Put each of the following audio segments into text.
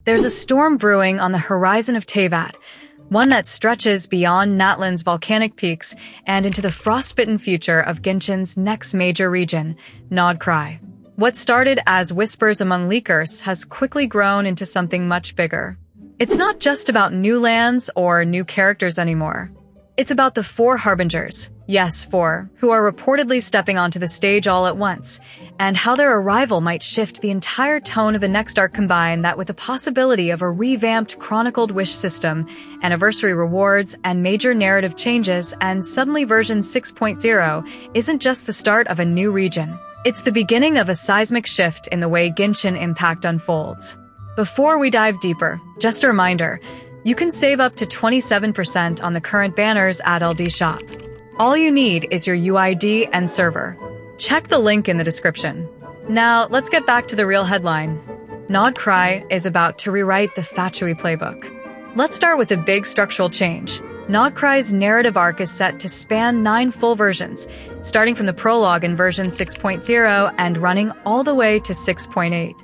There's a storm brewing on the horizon of Teyvat, one that stretches beyond Natlan's volcanic peaks and into the frostbitten future of Genshin's next major region, Nod-Krai. What started as whispers among leakers has quickly grown into something much bigger. It's not just about new lands or new characters anymore. It's about the FOUR Harbingers, yes, four, who are reportedly stepping onto the stage all at once, and how their arrival might shift the entire tone of the next arc. Combine that with the possibility of a revamped Chronicled Wish system, anniversary rewards, and major narrative changes, and suddenly version 6.0 isn't just the start of a new region. It's the beginning of a seismic shift in the way Genshin Impact unfolds. Before we dive deeper, just a reminder, you can save up to 27% on the current banners at LD Shop. All you need is your UID and server. Check the link in the description. Now, let's get back to the real headline. Nod-Krai is about to rewrite the Fatui playbook. Let's start with a big structural change. Nod-Krai's narrative arc is set to span 9 full versions, starting from the prologue in version 6.0 and running all the way to 6.8.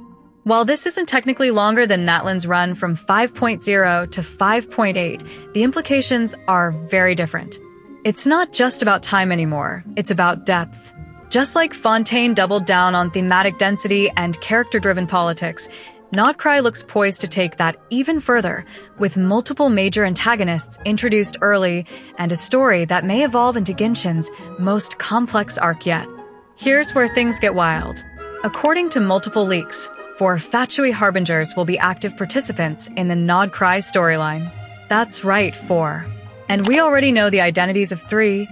While this isn't technically longer than Natlan's run from 5.0 to 5.8, the implications are very different. It's not just about time anymore, it's about depth. Just like Fontaine doubled down on thematic density and character-driven politics, Nod-Krai looks poised to take that even further, with multiple major antagonists introduced early and a story that may evolve into Genshin's most complex arc yet. Here's where things get wild. According to multiple leaks, FOUR Fatui Harbingers will be active participants in the Nod-Krai storyline. That's right, 4. And we already know the identities of 3,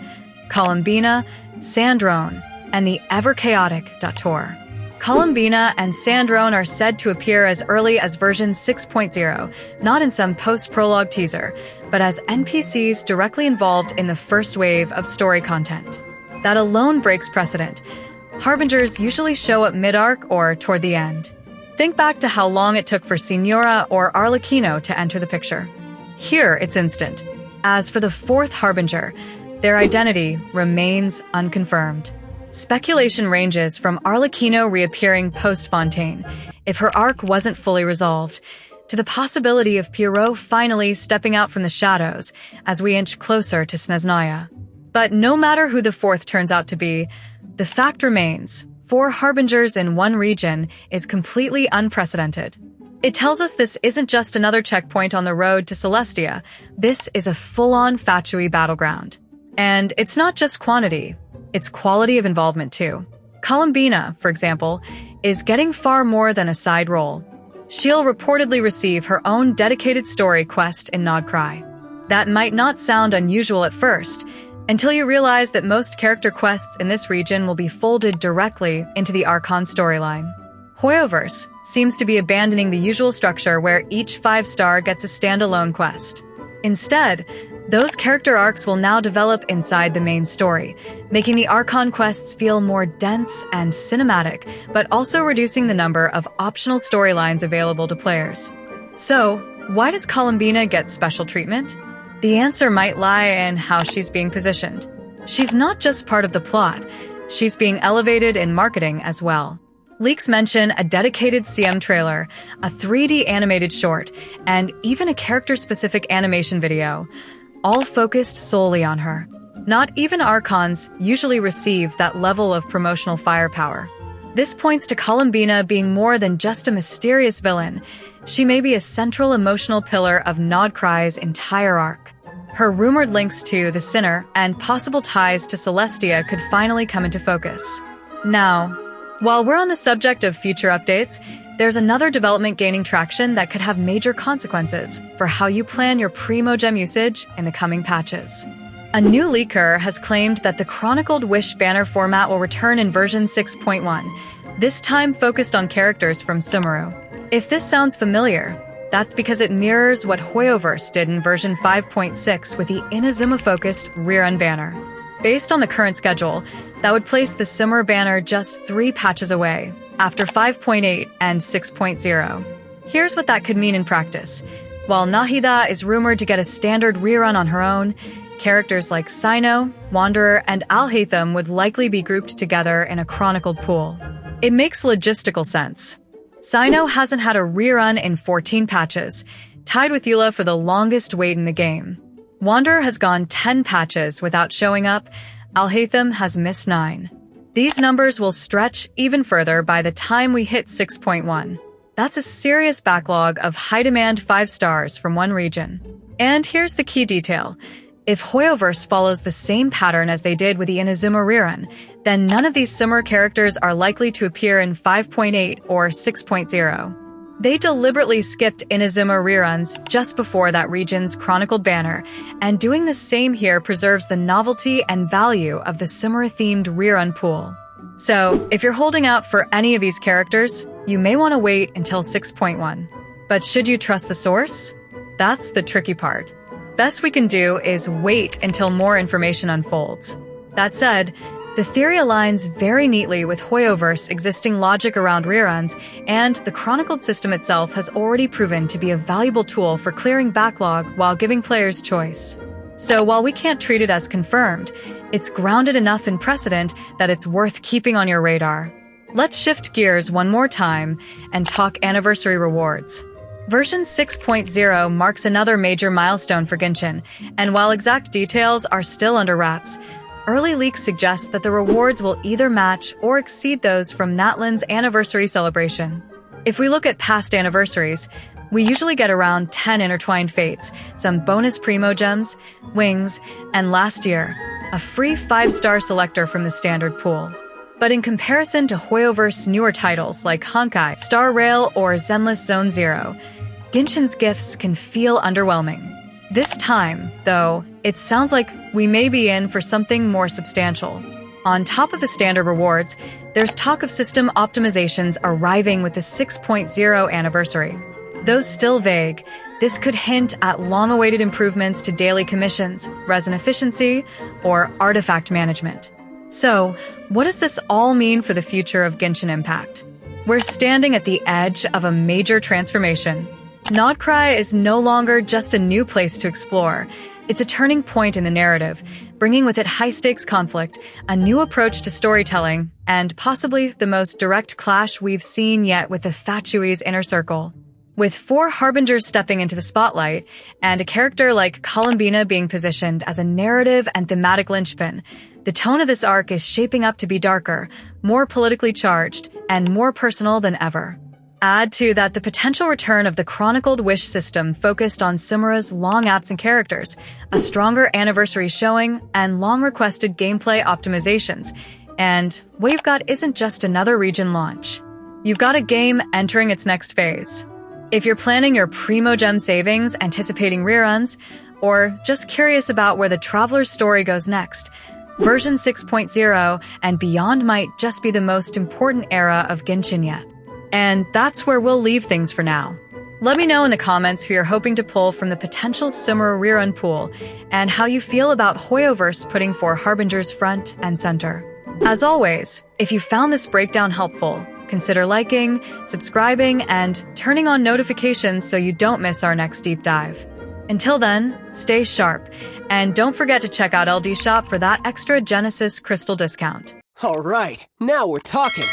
Columbina, Sandrone, and the ever-chaotic Dottore. Columbina and Sandrone are said to appear as early as version 6.0, not in some post-prologue teaser, but as NPCs directly involved in the first wave of story content. That alone breaks precedent. Harbingers usually show up mid-arc or toward the end. Think back to how long it took for Signora or Arlecchino to enter the picture. Here, it's instant. As for the 4th Harbinger, their identity remains unconfirmed. Speculation ranges from Arlecchino reappearing post-Fontaine, if her arc wasn't fully resolved, to the possibility of Pierrot finally stepping out from the shadows as we inch closer to Snezhnaya. But no matter who the 4th turns out to be, the fact remains, 4 Harbingers in one region is completely unprecedented. It tells us this isn't just another checkpoint on the road to Celestia, this is a full-on Fatui battleground. And it's not just quantity, it's quality of involvement too. Columbina, for example, is getting far more than a side role. She'll reportedly receive her own dedicated story quest in Nod-Krai. That might not sound unusual at first, until you realize that most character quests in this region will be folded directly into the Archon storyline. Hoyoverse seems to be abandoning the usual structure where each 5-star gets a standalone quest. Instead, those character arcs will now develop inside the main story, making the Archon quests feel more dense and cinematic, but also reducing the number of optional storylines available to players. So, why does Columbina get special treatment? The answer might lie in how she's being positioned. She's not just part of the plot, she's being elevated in marketing as well. Leaks mention a dedicated CM trailer, a 3D animated short, and even a character-specific animation video, all focused solely on her. Not even Archons usually receive that level of promotional firepower. This points to Columbina being more than just a mysterious villain. She may be a central emotional pillar of Nod-Krai's entire arc. Her rumored links to the Sinner and possible ties to Celestia could finally come into focus. Now, while we're on the subject of future updates, there's another development gaining traction that could have major consequences for how you plan your Primogem usage in the coming patches. A new leaker has claimed that the Chronicled Wish banner format will return in version 6.1, this time focused on characters from Sumeru. If this sounds familiar, that's because it mirrors what Hoyoverse did in version 5.6 with the Inazuma-focused Rerun banner. Based on the current schedule, that would place the Sumeru banner just 3 patches away, after 5.8 and 6.0. Here's what that could mean in practice. While Nahida is rumored to get a standard rerun on her own, characters like Cyno, Wanderer, and Alhaitham would likely be grouped together in a chronicled pool. It makes logistical sense. Cyno hasn't had a rerun in 14 patches, tied with Eula for the longest wait in the game. Wanderer has gone 10 patches without showing up. Alhaitham has missed 9. These numbers will stretch even further by the time we hit 6.1. That's a serious backlog of high-demand 5 stars from one region. And here's the key detail. If Hoyoverse follows the same pattern as they did with the Inazuma Rerun, then none of these Sumeru characters are likely to appear in 5.8 or 6.0. They deliberately skipped Inazuma reruns just before that region's Chronicled banner, and doing the same here preserves the novelty and value of the Sumeru-themed rerun pool. So, if you're holding out for any of these characters, you may want to wait until 6.1. But should you trust the source? That's the tricky part. Best we can do is wait until more information unfolds. That said, the theory aligns very neatly with Hoyoverse existing logic around reruns, and the Chronicled system itself has already proven to be a valuable tool for clearing backlog while giving players choice. So while we can't treat it as confirmed, it's grounded enough in precedent that it's worth keeping on your radar. Let's shift gears one more time and talk anniversary rewards. Version 6.0 marks another major milestone for Genshin, and while exact details are still under wraps, early leaks suggest that the rewards will either match or exceed those from Natlan's anniversary celebration. If we look at past anniversaries, we usually get around 10 intertwined fates, some bonus Primogems, wings, and last year, a free 5-star selector from the standard pool. But in comparison to Hoyoverse's newer titles like Honkai, Star Rail, or Zenless Zone Zero, Genshin's gifts can feel underwhelming. This time, though, it sounds like we may be in for something more substantial. On top of the standard rewards, there's talk of system optimizations arriving with the 6.0 anniversary. Though still vague, this could hint at long-awaited improvements to daily commissions, resin efficiency, or artifact management. So, what does this all mean for the future of Genshin Impact? We're standing at the edge of a major transformation. Nod-Krai is no longer just a new place to explore. It's a turning point in the narrative, bringing with it high-stakes conflict, a new approach to storytelling, and possibly the most direct clash we've seen yet with the Fatui's inner circle. With 4 Harbingers stepping into the spotlight, and a character like Columbina being positioned as a narrative and thematic linchpin, the tone of this arc is shaping up to be darker, more politically charged, and more personal than ever. Add to that the potential return of the Chronicled Wish system focused on Sumeru's long-absent characters, a stronger anniversary showing, and long-requested gameplay optimizations. And what you've got isn't just another region launch. You've got a game entering its next phase. If you're planning your Primogem savings, anticipating reruns, or just curious about where the Traveler's story goes next, version 6.0 and beyond might just be the most important era of Genshin yet. And that's where we'll leave things for now. Let me know in the comments who you're hoping to pull from the potential Sumeru rerun pool, and how you feel about Hoyoverse putting 4 Harbingers front and center. As always, if you found this breakdown helpful, consider liking, subscribing, and turning on notifications so you don't miss our next deep dive. Until then, stay sharp, and don't forget to check out LD Shop for that extra Genesis crystal discount. All right, now we're talking.